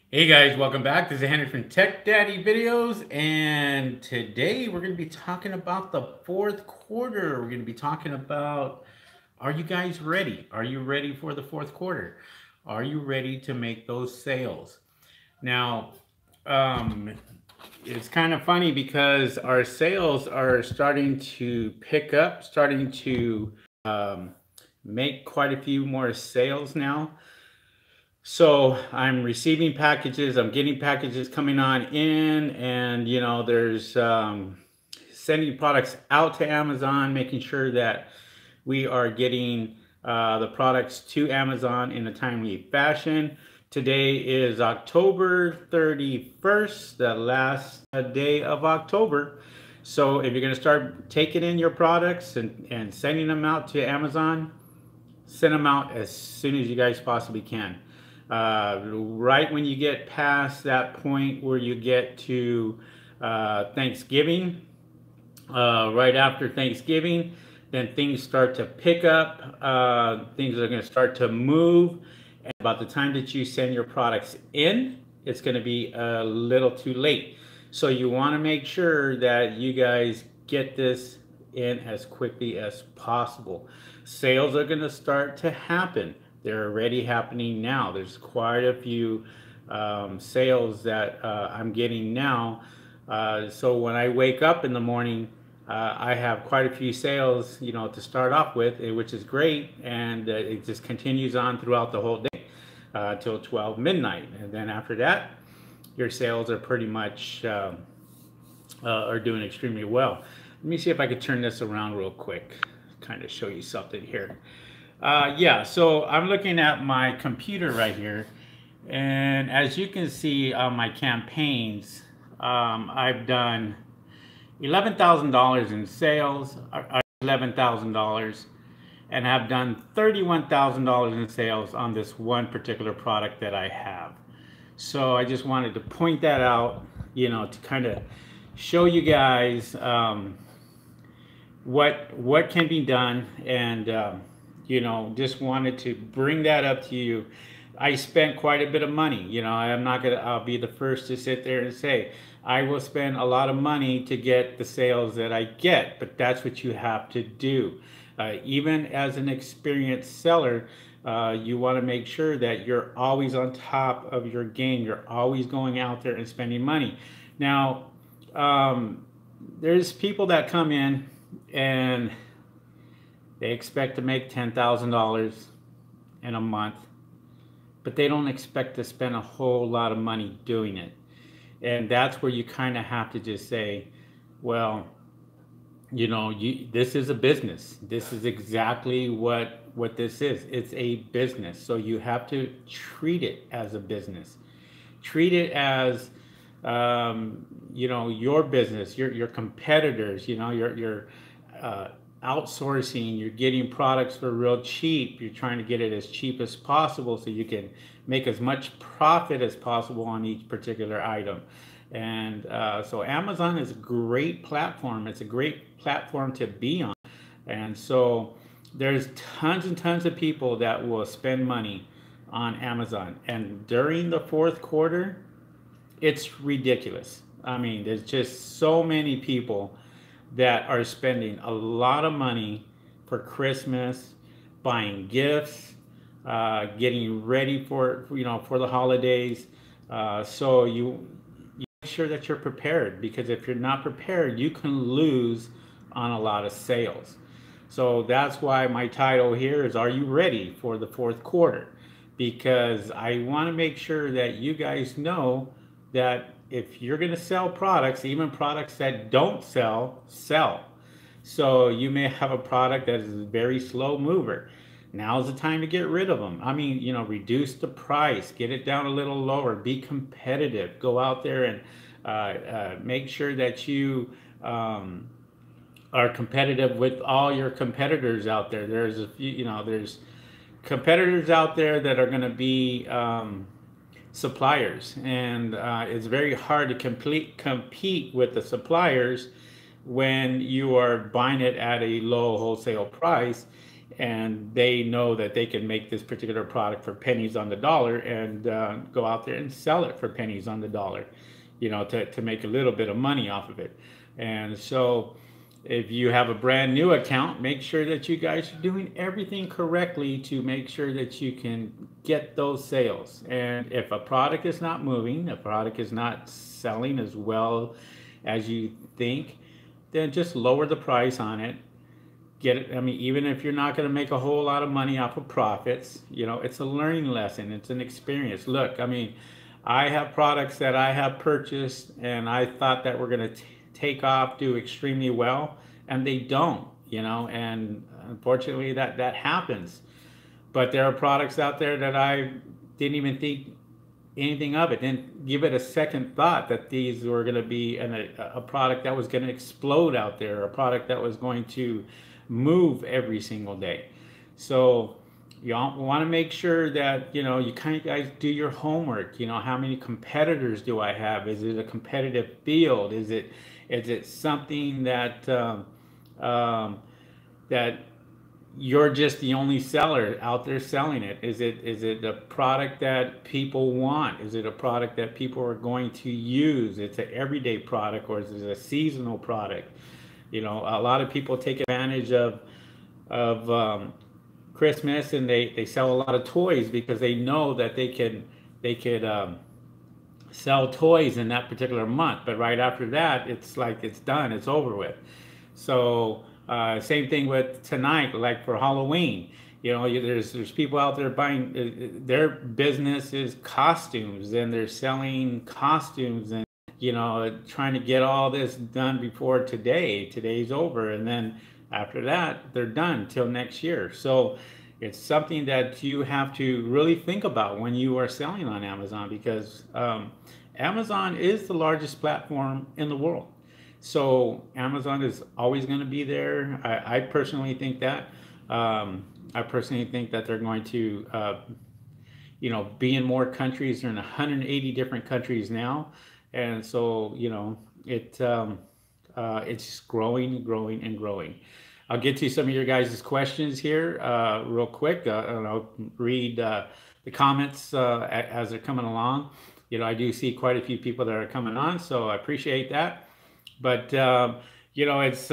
Hey guys, welcome back. This is Henry from Tech Daddy Videos, and today we're going to be talking about the fourth quarter. We're going to be talking about, are you guys ready? Are you ready for the fourth quarter? Are you ready to make those sales? Now, um, it's kind of funny because our sales are starting to pick up, starting to make quite a few more sales now. So I'm receiving packages, I'm getting packages coming on in, and there's sending products out to Amazon, making sure that we are getting the products to Amazon in a timely fashion. Today is October 31st, the last day of October. So if you're going to start taking in your products and sending them out to Amazon, send them out as soon as you guys possibly can. Right when you get past that point where you get to Thanksgiving, right after Thanksgiving, then things start to pick up. Things are going to start to move. And about the time that you send your products in, it's going to be a little too late. So you want to make sure that you guys get this in as quickly as possible. Sales are going to start to happen. They're already happening now. There's quite a few sales that I'm getting now. So when I wake up in the morning, I have quite a few sales, to start off with, which is great, and it just continues on throughout the whole day till 12 midnight, and then after that, your sales are pretty much are doing extremely well. Let me see if I could turn this around real quick, kind of show you something here. Yeah, so I'm looking at my computer right here, and as you can see on my campaigns, I've done $11,000 in sales, $11,000, and have done $31,000 in sales on this one particular product that I have. So I just wanted to point that out, to kind of show you guys what can be done, and just wanted to bring that up to you. I spent quite a bit of money. I'll be the first to sit there and say, I will spend a lot of money to get the sales that I get, but that's what you have to do. Even as an experienced seller, you want to make sure that you're always on top of your game. You're always going out there and spending money. Now, there's people that come in and they expect to make $10,000 in a month, but they don't expect to spend a whole lot of money doing it. And that's where you kind of have to just say, well, this is a business. This is exactly what this is. It's a business. So you have to treat it as a business. Treat it as, your business, your competitors, you're outsourcing, you're getting products for real cheap. You're trying to get it as cheap as possible so you can make as much profit as possible on each particular item. And so Amazon is a great platform. It's a great platform to be on. And so there's tons and tons of people that will spend money on Amazon. And during the fourth quarter, it's ridiculous. I mean, there's just so many people that are spending a lot of money for Christmas, buying gifts, getting ready for the holidays. So you make sure that you're prepared, because if you're not prepared, you can lose on a lot of sales. So that's why my title here is, Are You Ready for the Fourth Quarter? Because I want to make sure that you guys know that if you're going to sell products, even products that don't sell. So you may have a product that is a very slow mover. Now's the time to get rid of them. I mean, reduce the price, get it down a little lower, be competitive, go out there and make sure that you are competitive with all your competitors out there. There's a few, there's competitors out there that are going to be suppliers, and it's very hard to compete with the suppliers when you are buying it at a low wholesale price, and they know that they can make this particular product for pennies on the dollar and go out there and sell it for pennies on the dollar, to make a little bit of money off of it. And so if you have a brand new account, make sure that you guys are doing everything correctly to make sure that you can get those sales. And if a product is not moving, a product is not selling as well as you think, then just lower the price on it. Get it. I mean, even if you're not going to make a whole lot of money off of profits, it's a learning lesson. It's an experience. Look, I mean, I have products that I have purchased and I thought that were going to take off, do extremely well, and they don't, and unfortunately that happens. But there are products out there that I didn't even think anything of it, didn't give it a second thought that these were going to be a product that was going to explode out there, a product that was going to move every single day. So you want to make sure that you kind of guys do your homework. How many competitors do I have? Is it a competitive field? Is it something that that you're just the only seller out there selling it? Is it a product that people want? Is it a product that people are going to use? It's an everyday product, or is it a seasonal product? A lot of people take advantage of Christmas, and they sell a lot of toys because they know that they could sell toys in that particular month. But right after that, it's like it's done, it's over with. So same thing with tonight, like for Halloween. There's people out there buying, their business is costumes, and they're selling costumes, and trying to get all this done before today's over, and then after that they're done till next year. So it's something that you have to really think about when you are selling on Amazon, because Amazon is the largest platform in the world. So Amazon is always going to be there. I personally think that. I personally think that they're going to be in more countries. They're in 180 different countries now. And so, it's just growing and growing and growing. I'll get to some of your guys' questions here real quick. And I'll read the comments as they're coming along. I do see quite a few people that are coming on, so I appreciate that. But, it's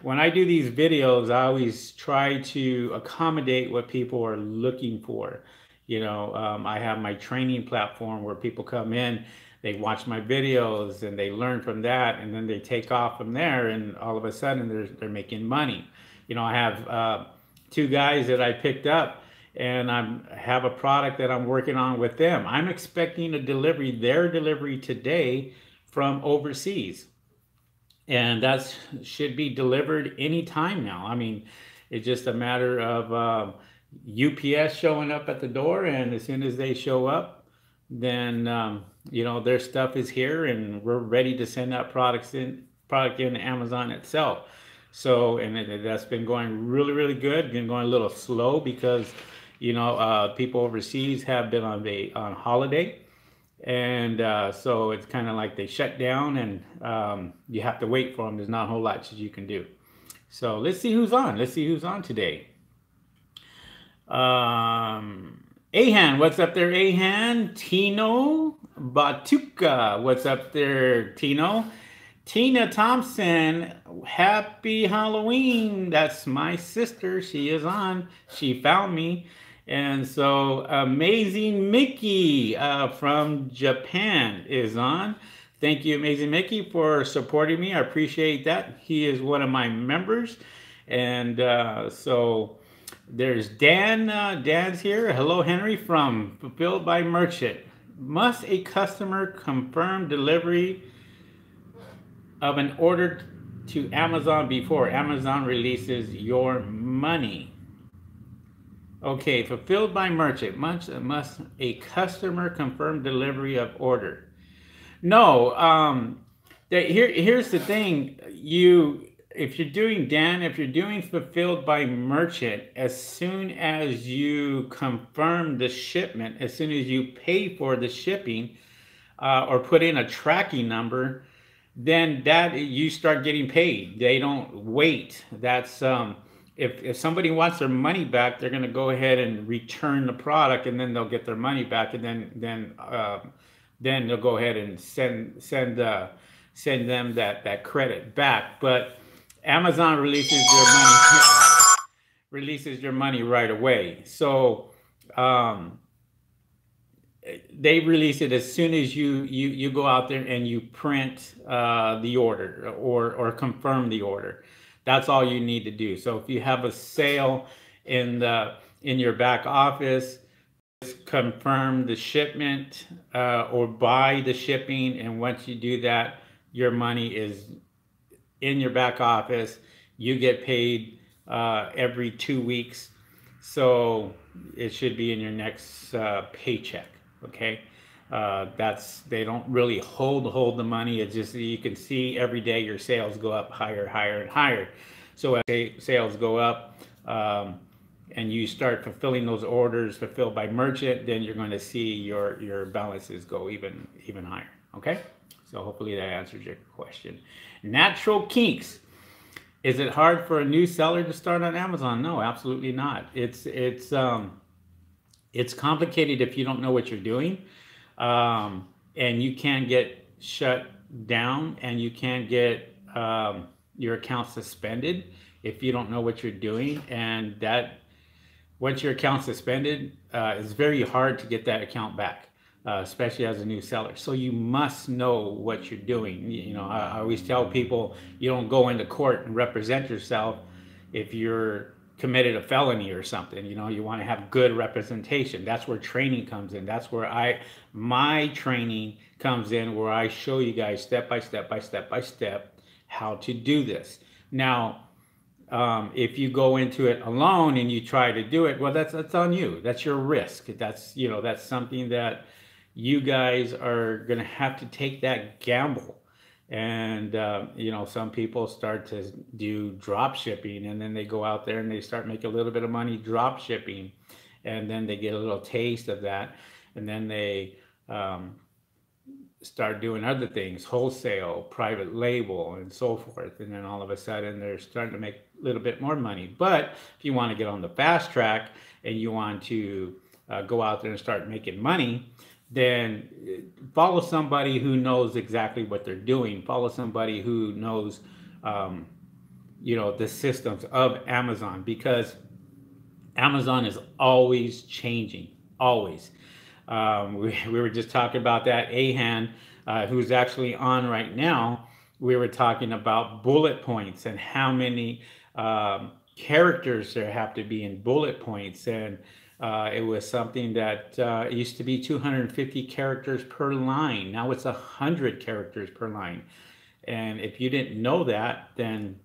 when I do these videos, I always try to accommodate what people are looking for. I have my training platform where people come in, they watch my videos, and they learn from that, and then they take off from there, and all of a sudden they're making money. I have 2 guys that I picked up, and I have a product that I'm working on with them. I'm expecting their delivery today from overseas, and that should be delivered anytime now. I mean, it's just a matter of UPS showing up at the door, and as soon as they show up, then their stuff is here, and we're ready to send that product in Amazon itself. So, and that's been going really, really good. Been going a little slow because people overseas have been on holiday, and so it's kind of like they shut down, and you have to wait for them. There's not a whole lot that you can do. So let's see who's on. Let's see who's on today. Ahan, what's up there, Ahan? Tino Batuka, what's up there, Tino? Tina Thompson, happy Halloween. That's my sister. She is on. She found me. And so Amazing Mickey from Japan is on. Thank you, Amazing Mickey, for supporting me. I appreciate that. He is one of my members. And so there's Dan. Dan's here. Hello, Henry from Fulfilled by Merchant. Must a customer confirm delivery of an order to Amazon before Amazon releases your money? Okay, Fulfilled by Merchant. Must a customer confirm delivery of order? No. Here's the thing. If you're doing Fulfilled by Merchant, as soon as you confirm the shipment, as soon as you pay for the shipping or put in a tracking number, then that you start getting paid. They don't wait. That's if somebody wants their money back, they're going to go ahead and return the product, and then they'll get their money back, and then they'll go ahead and send them that credit back. But Amazon releases your money right away. So they release it as soon as you go out there and you print the order or confirm the order. That's all you need to do. So if you have a sale in your back office, just confirm the shipment or buy the shipping, and once you do that, your money is in your back office. You get paid every 2 weeks, so it should be in your next paycheck. Okay, they don't really hold the money. It's just you can see every day your sales go up higher, higher, and higher. So as sales go up, and you start fulfilling those orders fulfilled by merchant, then you're going to see your balances go even higher. Okay, so hopefully that answers your question. Natural kinks. Is it hard for a new seller to start on Amazon? No, absolutely not. It's complicated if you don't know what you're doing, and you can get shut down, and you can get your account suspended if you don't know what you're doing. And that once your account's suspended, it's very hard to get that account back, especially as a new seller. So you must know what you're doing. You know, I always tell people you don't go into court and represent yourself if you're committed a felony or something. You know, you want to have good representation. That's where training comes in. That's where my training comes in, where I show you guys step by step how to do this. Now, if you go into it alone and you try to do it, well, that's on you. That's your risk. That's something that you guys are going to have to take that gamble. And, some people start to do drop shipping, and then they go out there and they start making a little bit of money drop shipping. And then they get a little taste of that. And then they start doing other things, wholesale, private label, and so forth. And then all of a sudden they're starting to make a little bit more money. But if you want to get on the fast track and you want to go out there and start making money, then follow somebody who knows exactly what they're doing. Follow somebody who knows, the systems of Amazon, because Amazon is always changing, always. We were just talking about that. Ahan, who's actually on right now, we were talking about bullet points and how many characters there have to be in bullet points. And it was something that it used to be 250 characters per line. Now it's 100 characters per line. And if you didn't know that, then,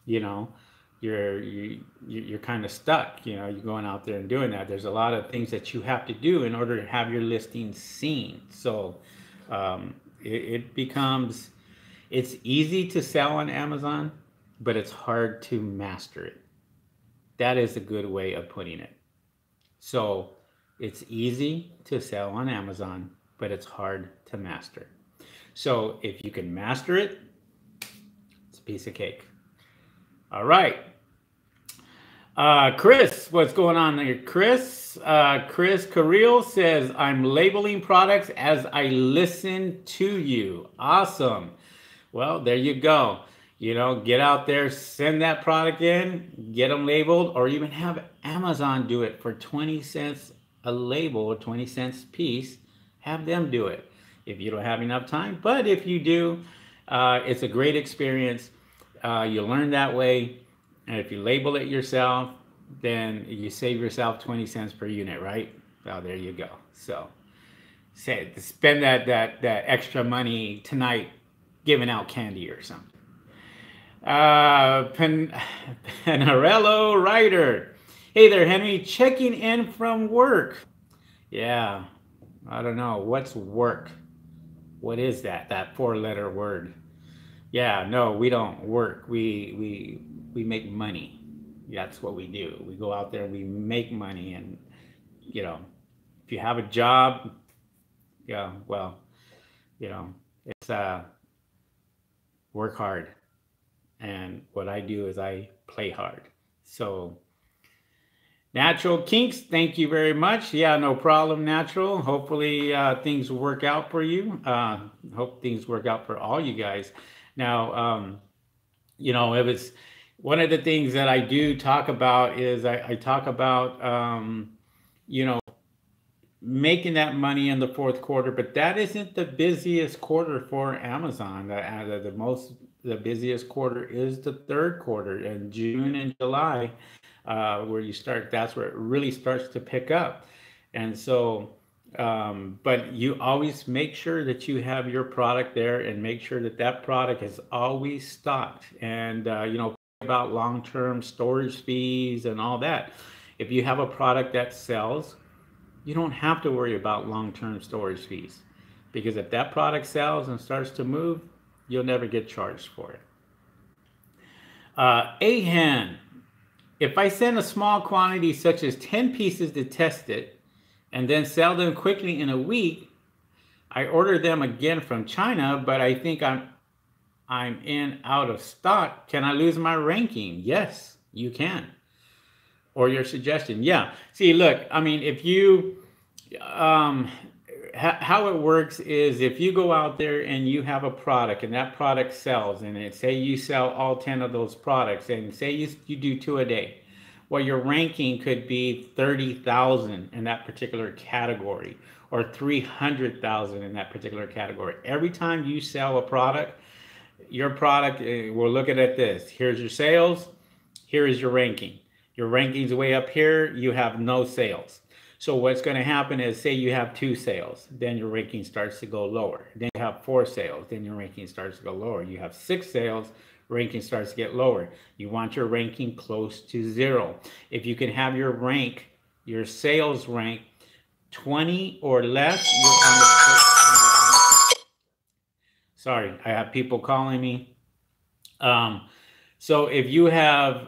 you're kind of stuck. You're going out there and doing that. There's a lot of things that you have to do in order to have your listing seen. So it's easy to sell on Amazon, but it's hard to master it. That is a good way of putting it. So it's easy to sell on Amazon, but it's hard to master. So if you can master it, it's a piece of cake. All right. Chris, what's going on there? Chris Carrillo says, I'm labeling products as I listen to you. Awesome. Well, there you go. Get out there, send that product in, get them labeled, or even have Amazon do it for 20 cents a label or 20 cents a piece. Have them do it if you don't have enough time. But if you do, it's a great experience. You learn that way. And if you label it yourself, then you save yourself 20 cents per unit, right? Well, there you go. So spend that extra money tonight giving out candy or something. Panarello Ryder. Hey there, Henry. Checking in from work. Yeah, I don't know. What's work? What is that? That 4-letter word. Yeah, no, we don't work. We make money. That's what we do. We go out there and we make money. And, if you have a job, yeah, well, it's work hard. And what I do is I play hard. So Natural Kinks, thank you very much. Yeah, no problem, Natural. Hopefully things will work out for you. Hope things work out for all you guys. Now, it was one of the things that I do talk about is I talk about, you know, making that money in the fourth quarter, but that isn't the busiest quarter for Amazon. The busiest quarter is the third quarter, in June and July, where you start. That's where it really starts to pick up, and so. But you always make sure that you have your product there, and make sure that that product is always stocked. And about long-term storage fees and all that. If you have a product that sells, you don't have to worry about long-term storage fees, because if that product sells and starts to move, you'll never get charged for it. AHAN, if I send a small quantity such as 10 pieces to test it and then sell them quickly in a week, I order them again from China, but I think I'm in out of stock. Can I lose my ranking? Yes, you can. Or your suggestion. Yeah. See, look, I mean, if you, how it works is, if you go out there and you have a product and that product sells, and say you sell all 10 of those products, and say you do 2 a day, well, your ranking could be 30,000 in that particular category, or 300,000 in that particular category. Every time you sell a product, your product, we're looking at this. Here's your sales. Here is your ranking. Your ranking's way up here. You have no sales. So what's going to happen is, say you have 2 sales, then your ranking starts to go lower. Then you have 4 sales, then your ranking starts to go lower. You have 6 sales, ranking starts to get lower. You want your ranking close to 0. If you can have your sales rank 20 or less, you're on the. Sorry, I have people calling me. So if you have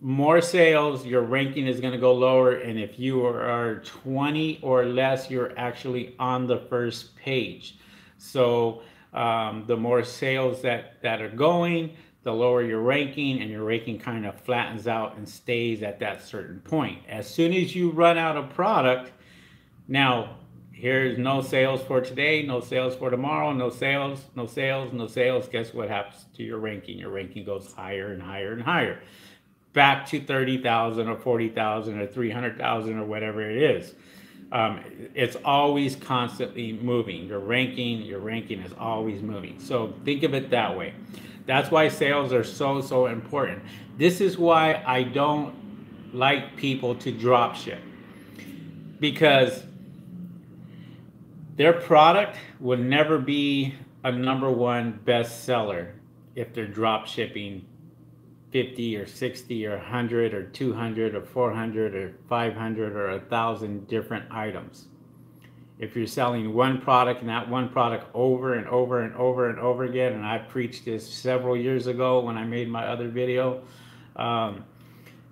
more sales, your ranking is going to go lower, and if you are 20 or less, you're actually on the first page. So the more sales that are going, the lower your ranking, and your ranking kind of flattens out and stays at that certain point. As soon as you run out of product, now here's no sales for today, no sales for tomorrow, no sales, no sales, no sales. Guess what happens to your ranking? Your ranking goes higher and higher and higher, back to 30,000 or 40,000 or 300,000 or whatever it is. It's always constantly moving. Your ranking is always moving. So think of it that way. That's why sales are so important. This is why I don't like people to drop ship, because their product will never be a #1 bestseller if they're drop shipping 50 or 60 or 100 or 200 or 400 or 500 or 1,000 different items. If you're selling one product, and that one product over and over and over and over again, and I preached this several years ago when I made my other video, and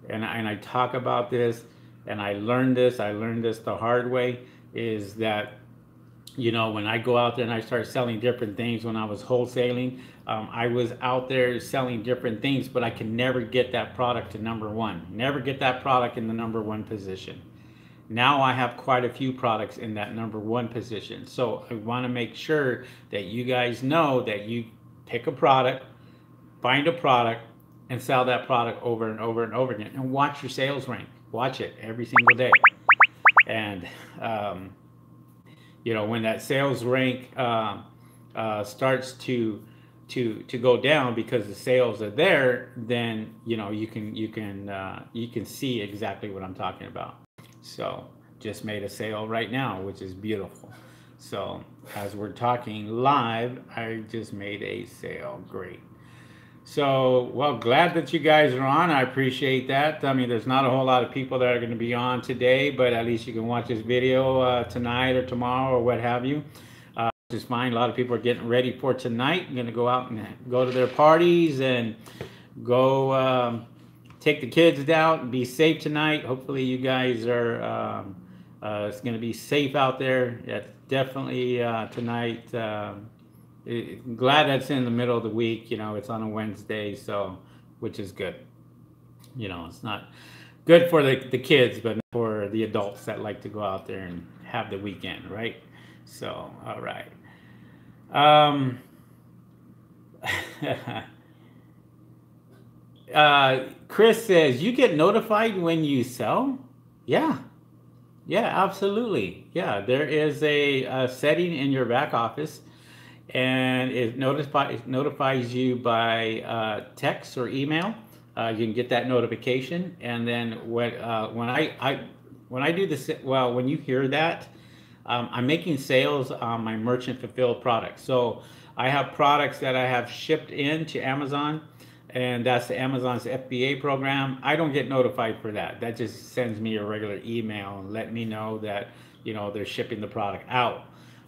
I talk about this, and I learned this the hard way, is that, when I go out there and I start selling different things, when I was wholesaling, I was out there selling different things, but I can never get that product to #1. Never get that product in the #1 position. Now I have quite a few products in that #1 position. So I want to make sure that you guys know that you pick a product, find a product, and sell that product over and over and over again. And watch your sales rank. Watch it every single day. And, when that sales rank starts to go down because the sales are there, then you can see exactly what I'm talking about. So just made a sale right now, which is beautiful. So as we're talking live, I just made a sale. Great. So, well, glad that you guys are on. I appreciate that. I mean, there's not a whole lot of people that are going to be on today, but at least you can watch this video tonight or tomorrow or what have you. Which is fine. A lot of people are getting ready for tonight. I'm going to go out and go to their parties and go take the kids out and be safe tonight. Hopefully you guys are, it's going to be safe out there. Yeah, definitely tonight. Glad that's in the middle of the week. It's on a Wednesday, so which is good. You know, it's not good for the kids, but for the adults that like to go out there and have the weekend, right? So, all right. Um, Chris says, you get notified when you sell? Yeah, yeah, absolutely. Yeah, there is a setting in your back office, and it notifies you by text or email. You can get that notification, and then when I do this, well, when you hear that, I'm making sales on my merchant fulfilled products. So I have products that I have shipped in to Amazon, and that's the Amazon's FBA program. I don't get notified for that. That just sends me a regular email and let me know that they're shipping the product out.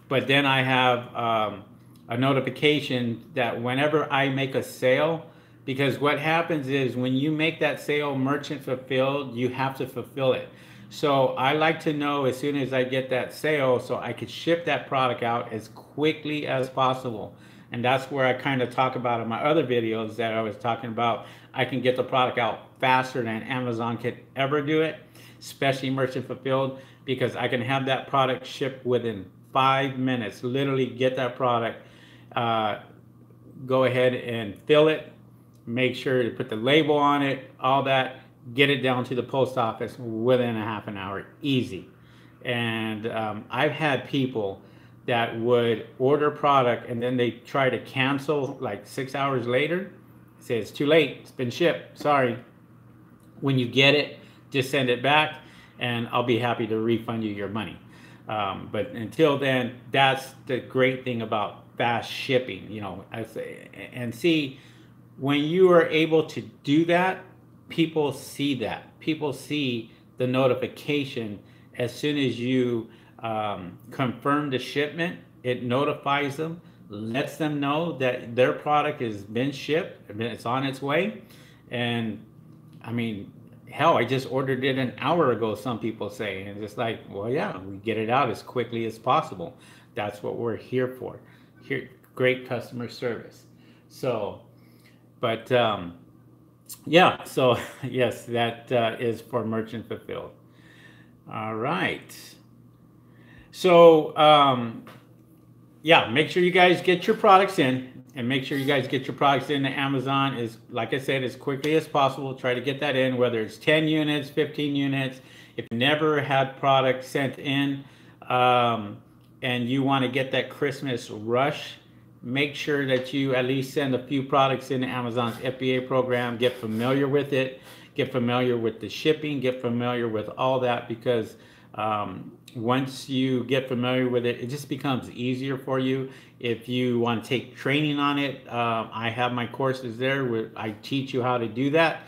But then I have a notification that whenever I make a sale, because what happens is when you make that sale merchant fulfilled, you have to fulfill it. So I like to know as soon as I get that sale so I could ship that product out as quickly as possible. And that's where I kind of talk about in my other videos that I was talking about. I can get the product out faster than Amazon could ever do it, especially merchant fulfilled, because I can have that product shipped within 5 minutes. Literally get that product, go ahead and fill it, make sure to put the label on it, all that, get it down to the post office within a half an hour, easy. And I've had people that would order product and then they try to cancel like 6 hours later. Say it's too late, it's been shipped, sorry. When you get it, just send it back and I'll be happy to refund you your money. But until then, that's the great thing about fast shipping, I say. And see, when you are able to do that, people see that. People see the notification as soon as you confirm the shipment. It notifies them, lets them know that their product has been shipped, it's on its way. And I mean, hell, I just ordered it an hour ago, some people say. And it's like, well, yeah, we get it out as quickly as possible. That's what we're here for. Here, great customer service. So, but yeah, so yes, that is for merchant fulfilled. All right. So yeah, make sure you guys get your products in, and make sure you guys get your products into Amazon is, like I said, as quickly as possible. Try to get that in, whether it's 10 units, 15 units. If you never had product sent in and you want to get that Christmas rush, make sure that you at least send a few products into Amazon's FBA program. Get familiar with it. Get familiar with the shipping. Get familiar with all that, because once you get familiar with it, it just becomes easier for you. If you want to take training on it, I have my courses there where I teach you how to do that.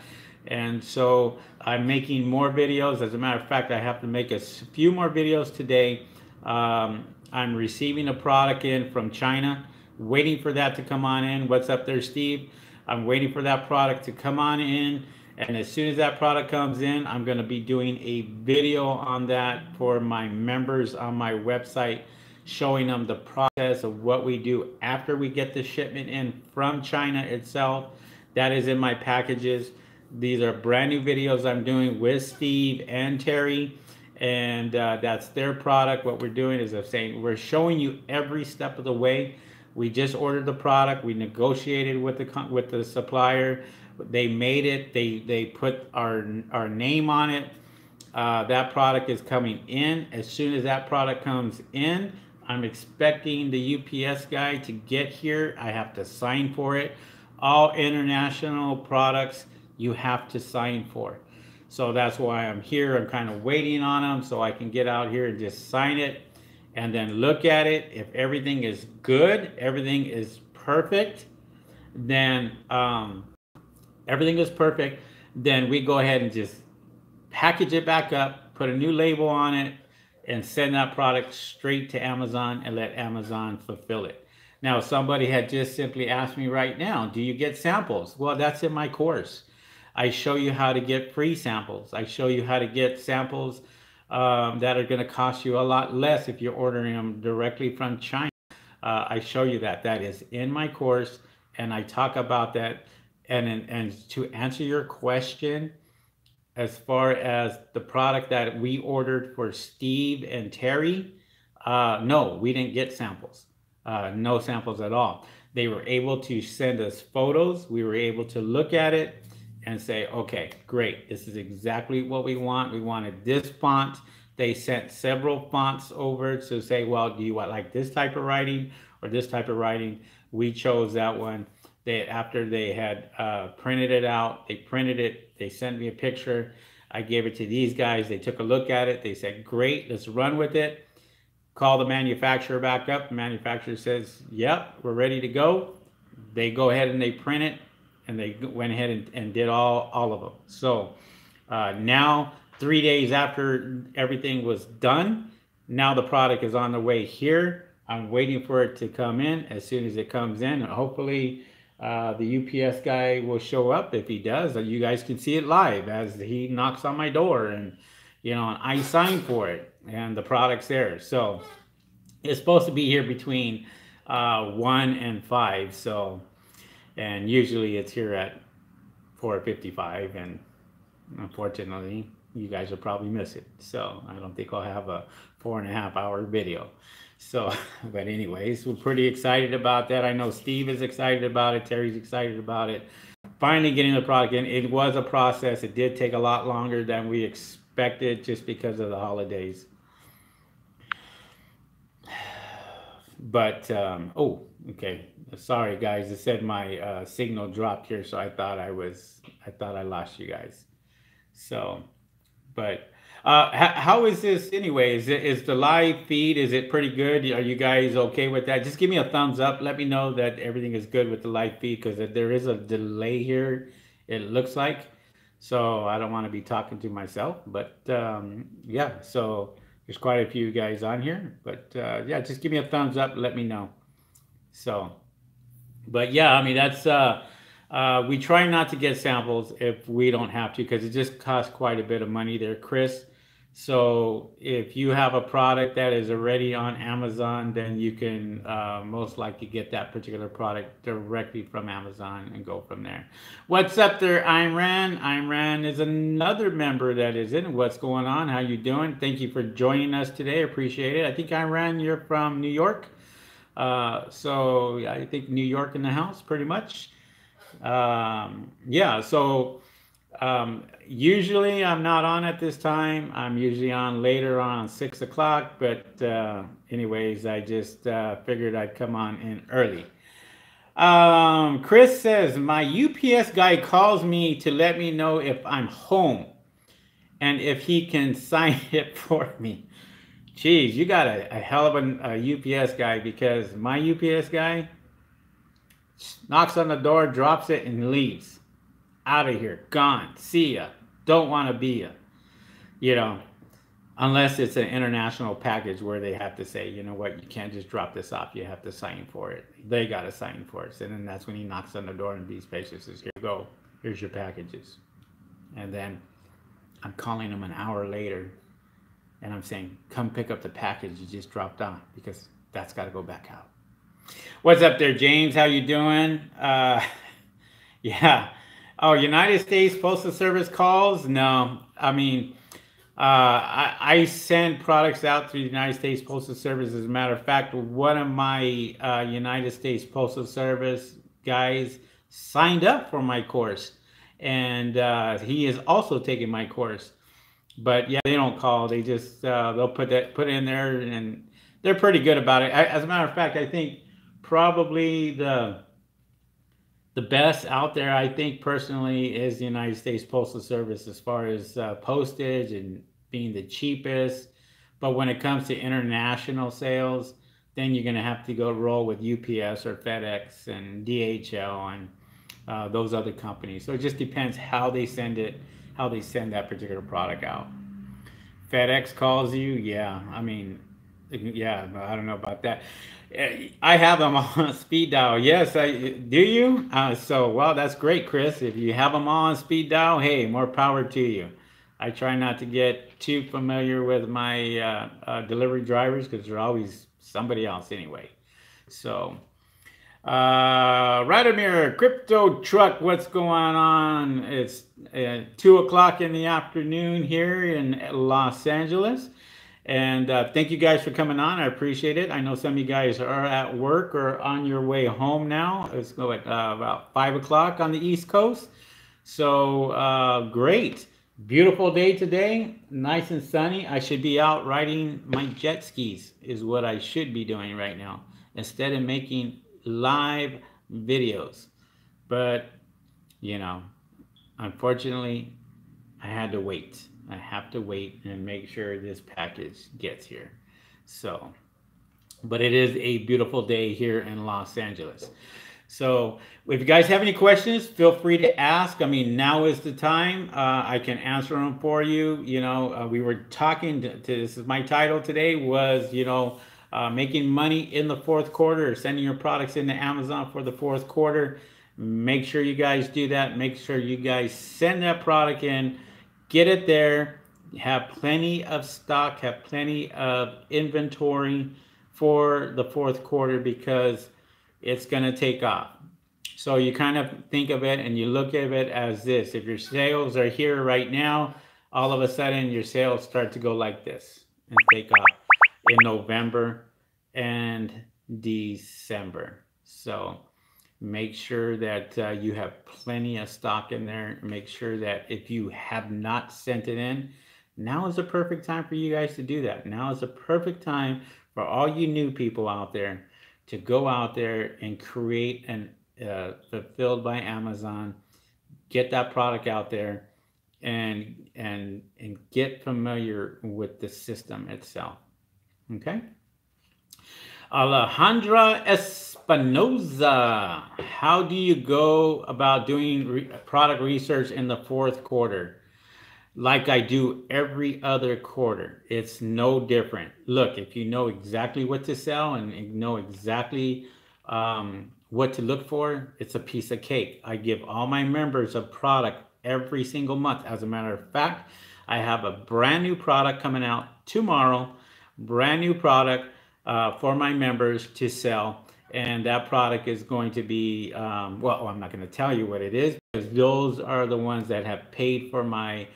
And so I'm making more videos. As a matter of fact, I have to make a few more videos today. I'm receiving a product in from China, waiting for that to come on in. What's up there, Steve? I'm waiting for that product to come on in. And as soon as that product comes in, I'm going to be doing a video on that for my members on my website, showing them the process of what we do after we get the shipment in from China itself. That is in my packages. These are brand new videos I'm doing with Steve and Terry, and that's their product. What we're doing is we're showing you every step of the way. We just ordered the product. We negotiated with the supplier. They made it. They put our name on it. That product is coming in. As soon as that product comes in, I'm expecting the UPS guy to get here. I have to sign for it. All international products you have to sign for. So that's why I'm here. I'm kind of waiting on them so I can get out here and just sign it and then look at it. If everything is good, everything is perfect, then then we go ahead and just package it back up, put a new label on it, and send that product straight to Amazon and let Amazon fulfill it. Now, somebody had just simply asked me right now, do you get samples? Well, that's in my course. I show you how to get free samples. I show you how to get samples that are going to cost you a lot less if you're ordering them directly from China. I show you that. That is in my course, and I talk about that. And to answer your question, as far as the product that we ordered for Steve and Terry, no, we didn't get samples. No samples at all. They were able to send us photos. We were able to look at it and say, okay, great. This is exactly what we want. We wanted this font. They sent several fonts over to say, well, do you want like this type of writing or this type of writing? We chose that one. After they had printed it out, they printed it. They sent me a picture. I gave it to these guys. They took a look at it. They said, great, let's run with it. Call the manufacturer back up. The manufacturer says, yep, we're ready to go. They go ahead and they print it, and they went ahead and did all of them. So now, 3 days after everything was done, now the product is on the way here. I'm waiting for it to come in. As soon as it comes in, and hopefully the UPS guy will show up. If he does, you guys can see it live as he knocks on my door, and and I sign for it, and the product's there. So it's supposed to be here between 1 and 5. So, and usually it's here at 4:55, and unfortunately, you guys will probably miss it. So I don't think I'll have a 4.5-hour video. So, but anyways, we're pretty excited about that. I know Steve is excited about it. Terry's excited about it. Finally getting the product in. It was a process. It did take a lot longer than we expected just because of the holidays. But, oh, okay. Sorry, guys. It said my signal dropped here, so I thought I lost you guys. So, but how is this anyway? Is the live feed, is it pretty good? Are you guys okay with that? Just give me a thumbs up. Let me know that everything is good with the live feed, because there is a delay here, it looks like. So I don't want to be talking to myself, but yeah, so there's quite a few guys on here, but yeah, just give me a thumbs up, let me know. So, but yeah, I mean, that's we try not to get samples if we don't have to, because it just costs quite a bit of money there, Chris. So if you have a product that is already on Amazon, then you can most likely get that particular product directly from Amazon and go from there. What's up there, Ayn Rand? Ayn Rand is another member that is in. What's going on? How you doing? Thank you for joining us today. Appreciate it. I think Ayn Rand, you're from New York. So I think New York in the house, pretty much. Yeah, so usually I'm not on at this time. I'm usually on later on 6 o'clock, but anyways, I just figured I'd come on in early. Chris says, my UPS guy calls me to let me know if I'm home and if he can sign it for me. Geez, you got a hell of a UPS guy, because my UPS guy knocks on the door, drops it, and leaves. Out of here, gone, see ya, don't want to be ya. Unless it's an international package where they have to say, you know what, you can't just drop this off, you have to sign for it. They got to sign for it. And then that's when he knocks on the door and these patients says, here you go, here's your packages. And then I'm calling him an hour later and I'm saying, come pick up the package you just dropped off, because that's got to go back out. What's up there, James? How you doing? Yeah. Oh, United States Postal Service calls? No. I mean, I send products out through the United States Postal Service. As a matter of fact, one of my United States Postal Service guys signed up for my course, and he is also taking my course. But yeah, they don't call. They just they'll put it in there, and they're pretty good about it. As a matter of fact, I think probably the best out there, I think personally, is the United States Postal Service as far as postage and being the cheapest. But when it comes to international sales, then you're going to have to go roll with UPS or FedEx and DHL and those other companies. So it just depends how they send it, how they send that particular product out. FedEx calls you, yeah. I mean, yeah, I don't know about that. I have them on speed dial. Yes, do you? So, well, that's great, Chris. If you have them on speed dial, hey, more power to you. I try not to get too familiar with my delivery drivers, because they're always somebody else anyway. So, Radomir, Crypto Truck, what's going on? It's 2 o'clock in the afternoon here in Los Angeles. And thank you guys for coming on. I appreciate it. I know some of you guys are at work or on your way home now. It's like about 5 o'clock on the East Coast. So great. Beautiful day today. Nice and sunny. I should be out riding my jet skis is what I should be doing right now instead of making live videos. But, you know, unfortunately, I had to wait. I have to wait and make sure this package gets here. So, but it is a beautiful day here in Los Angeles. So if you guys have any questions, feel free to ask. I mean, now is the time. I can answer them for you. You know, we were talking to this is my title today was, you know, making money in the fourth quarter, or sending your products into Amazon for the fourth quarter. Make sure you guys do that. Make sure you guys send that product in, get it there, have plenty of stock, have plenty of inventory for the fourth quarter because it's going to take off. So you kind of think of it and you look at it as this. If your sales are here right now, all of a sudden your sales start to go like this and take off in November and December. So make sure that you have plenty of stock in there. Make sure that if you have not sent it in, now is the perfect time for you guys to do that. Now is the perfect time for all you new people out there to go out there and create an Fulfilled by Amazon, get that product out there, and get familiar with the system itself. Okay. Alejandra Espinoza, how do you go about doing product research in the fourth quarter? Like I do every other quarter. It's no different. Look, if you know exactly what to sell and you know exactly what to look for, it's a piece of cake. I give all my members a product every single month. As a matter of fact, I have a brand new product coming out tomorrow, brand new product for my members to sell. And that product is going to be, well, I'm not going to tell you what it is because those are the ones that have paid for my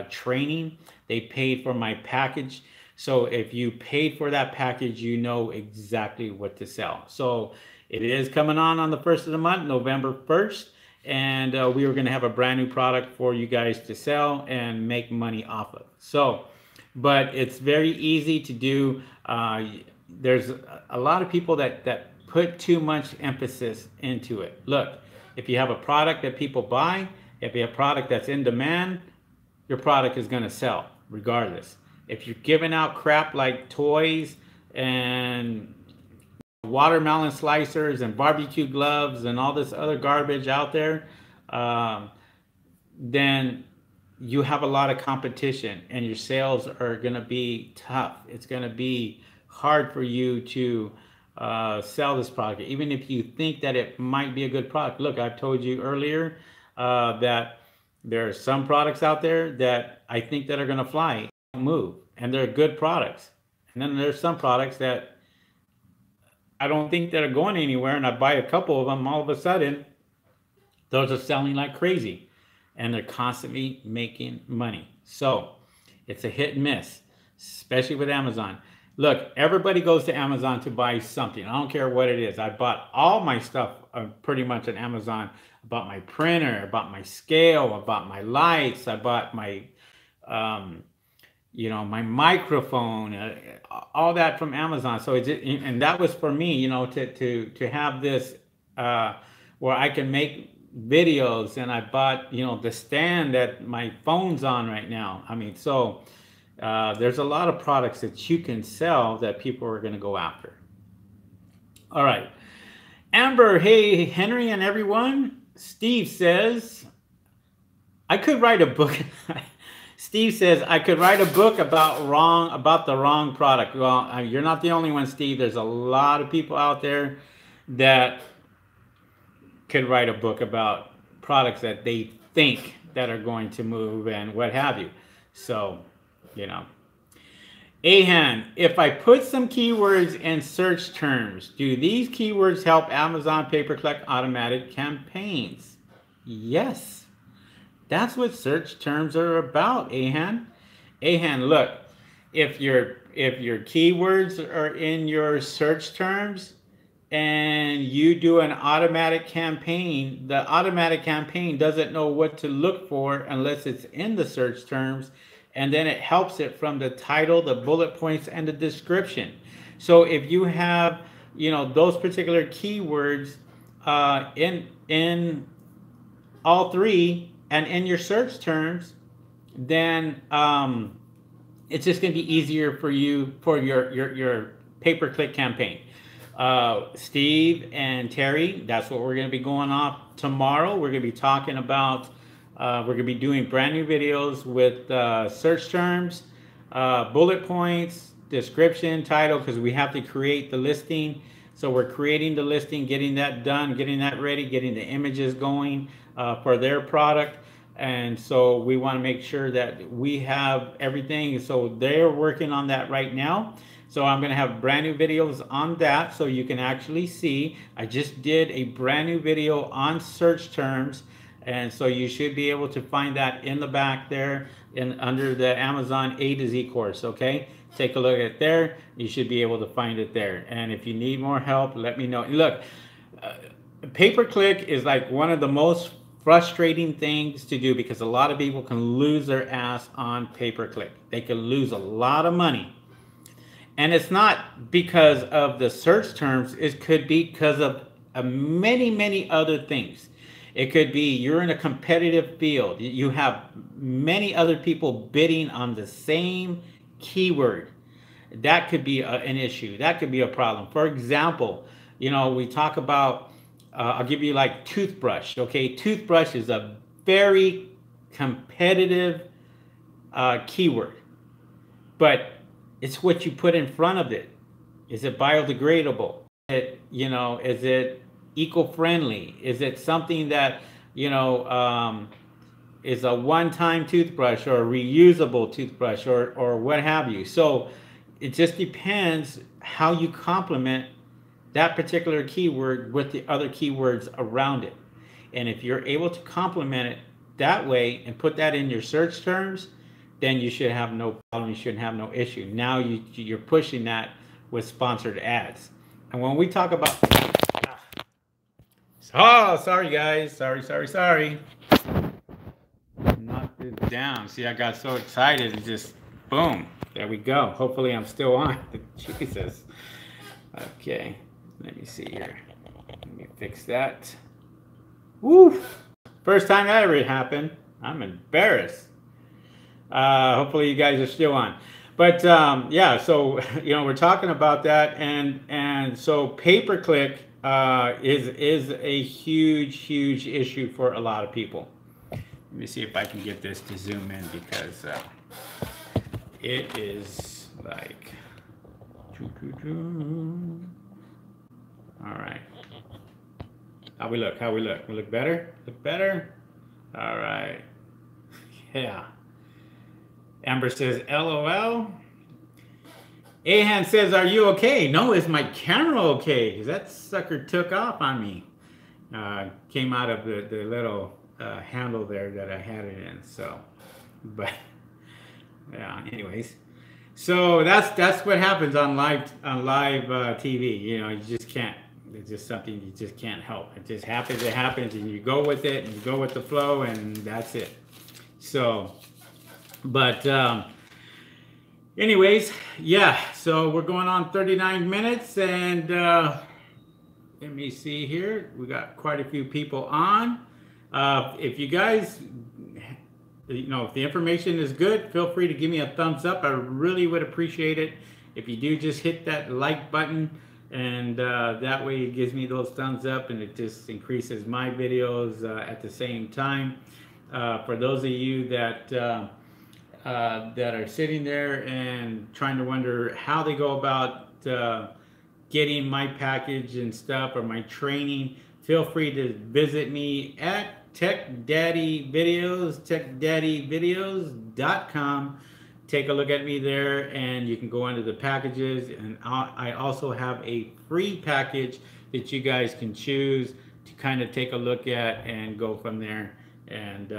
training. They paid for my package. So if you paid for that package, you know exactly what to sell. So it is coming on the 1st of the month, November 1st. And we are going to have a brand new product for you guys to sell and make money off of. So, but it's very easy to do. There's a lot of people that put too much emphasis into it. Look, if you have a product that people buy, if you have a product that's in demand, your product is going to sell regardless. If you're giving out crap like toys and watermelon slicers and barbecue gloves and all this other garbage out there, then you have a lot of competition and your sales are going to be tough. It's going to be hard for you to sell this product, even if you think that it might be a good product. Look, I've told you earlier that there are some products out there that I think that are going to fly, move, and they're good products. And then there's some products that I don't think that are going anywhere, and I buy a couple of them, all of a sudden, those are selling like crazy, and they're constantly making money. So it's a hit and miss, especially with Amazon. Look, everybody goes to Amazon to buy something. I don't care what it is. I bought all my stuff pretty much on Amazon. I bought my printer, I bought my scale, I bought my lights, I bought my, you know, my microphone, all that from Amazon. So it's, and that was for me, you know, to have this where I can make videos. And I bought, you know, the stand that my phone's on right now. I mean, so there's a lot of products that you can sell that people are going to go after. All right. Amber, hey, Henry and everyone. Steve says, I could write a book. Steve says, I could write a book about the wrong product. Well, you're not the only one, Steve. There's a lot of people out there that could write a book about products that they think that are going to move and what have you. So, you know. Ahan, if I put some keywords in search terms, do these keywords help Amazon pay-per-click automatic campaigns? Yes. That's what search terms are about, Ahan. Ahan, look, if your keywords are in your search terms and you do an automatic campaign, the automatic campaign doesn't know what to look for unless it's in the search terms, and then it helps it from the title, the bullet points, and the description. So if you have, those particular keywords in all three and in your search terms, then it's just going to be easier for you for your pay-per-click campaign. Steve and Terry, that's what we're going to be going off tomorrow. We're going to be talking about, we're going to be doing brand new videos with search terms, bullet points, description, title, because we have to create the listing. So we're creating the listing, getting that done, getting that ready, getting the images going for their product. And so we want to make sure that we have everything. So they're working on that right now. So I'm going to have brand new videos on that so you can actually see. I just did a brand new video on search terms. And so you should be able to find that in the back there under the Amazon A to Z course, okay? Take a look at it there. You should be able to find it there. And if you need more help, let me know. Look, pay-per-click is like one of the most frustrating things to do because a lot of people can lose their ass on pay-per-click. They can lose a lot of money. And it's not because of the search terms. It could be because of many, many other things. It could be you're in a competitive field. You have many other people bidding on the same keyword. That could be an issue. That could be a problem. For example, we talk about, I'll give you like toothbrush. Okay, toothbrush is a very competitive keyword, but it's what you put in front of it. Is it biodegradable? Is it eco-friendly? Is it something that is a one-time toothbrush or a reusable toothbrush or what have you? So it just depends how you complement that particular keyword with the other keywords around it. And if you're able to complement it that way and put that in your search terms, then you should have no problem. You shouldn't have no issue. Now you're pushing that with sponsored ads. And when we talk about, oh, sorry guys, sorry. Knocked it down. See, I got so excited and just boom, there we go. Hopefully I'm still on. Jesus. Okay, let me see here. Let me fix that. Woo! First time that ever happened. I'm embarrassed. Hopefully you guys are still on. But yeah, so we're talking about that, and so pay-per-click is a huge issue for a lot of people. Let me see if I can get this to zoom in because it is like all right. How we look? We look better? Look better? All right. Yeah. Amber says, LOL. Ahan says, are you okay? No, is my camera okay? Because that sucker took off on me. Came out of the little handle there that I had it in. So, but yeah, anyways. So that's what happens on live TV. You just can't. It's just something you just can't help. It just happens. It happens, and you go with it, and you go with the flow, and that's it. So. But anyways, yeah, so we're going on 39 minutes, and let me see here. We got quite a few people on. If you guys, if the information is good, feel free to give me a thumbs up. I really would appreciate it. If you do, just hit that like button, and that way it gives me those thumbs up, and it just increases my videos at the same time. For those of you that are sitting there and trying to wonder how they go about getting my package and stuff or my training, feel free to visit me at techdaddyvideos.com. take a look at me there, and you can go into the packages. And I also have a free package that you guys can choose to kind of take a look at and go from there, and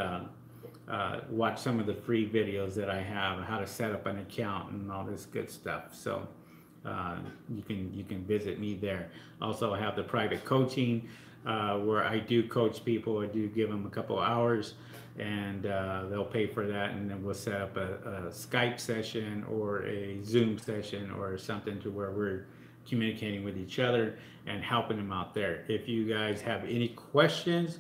watch some of the free videos that I have, how to set up an account and all this good stuff. So you can visit me there. Also, I have the private coaching, where I do coach people. I do give them a couple hours, and they'll pay for that, and then we'll set up a Skype session or a Zoom session or something to where we're communicating with each other and helping them out there. If you guys have any questions,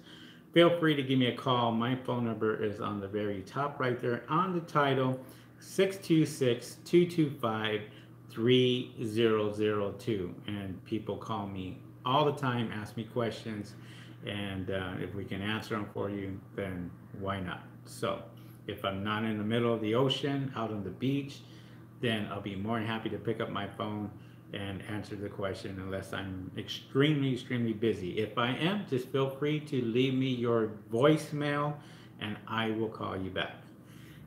feel free to give me a call. My phone number is on the very top right there on the title, 626-225-3002. And people call me all the time, ask me questions, and if we can answer them for you, then why not? So if I'm not in the middle of the ocean, out on the beach, then I'll be more than happy to pick up my phone and answer the question, unless I'm extremely busy. If I am, just feel free to leave me your voicemail and I will call you back.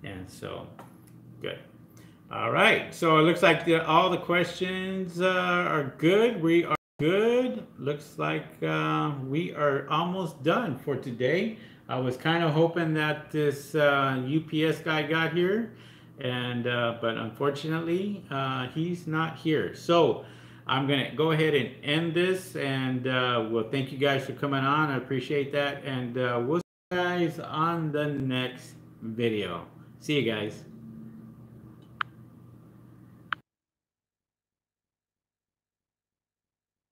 And so, good. All right, so it looks like all the questions are good. We are good. Looks like we are almost done for today. I was kind of hoping that this UPS guy got here, and but unfortunately he's not here. So I'm gonna go ahead and end this, and well, thank you guys for coming on. I appreciate that, and we'll see you guys on the next video. See you guys.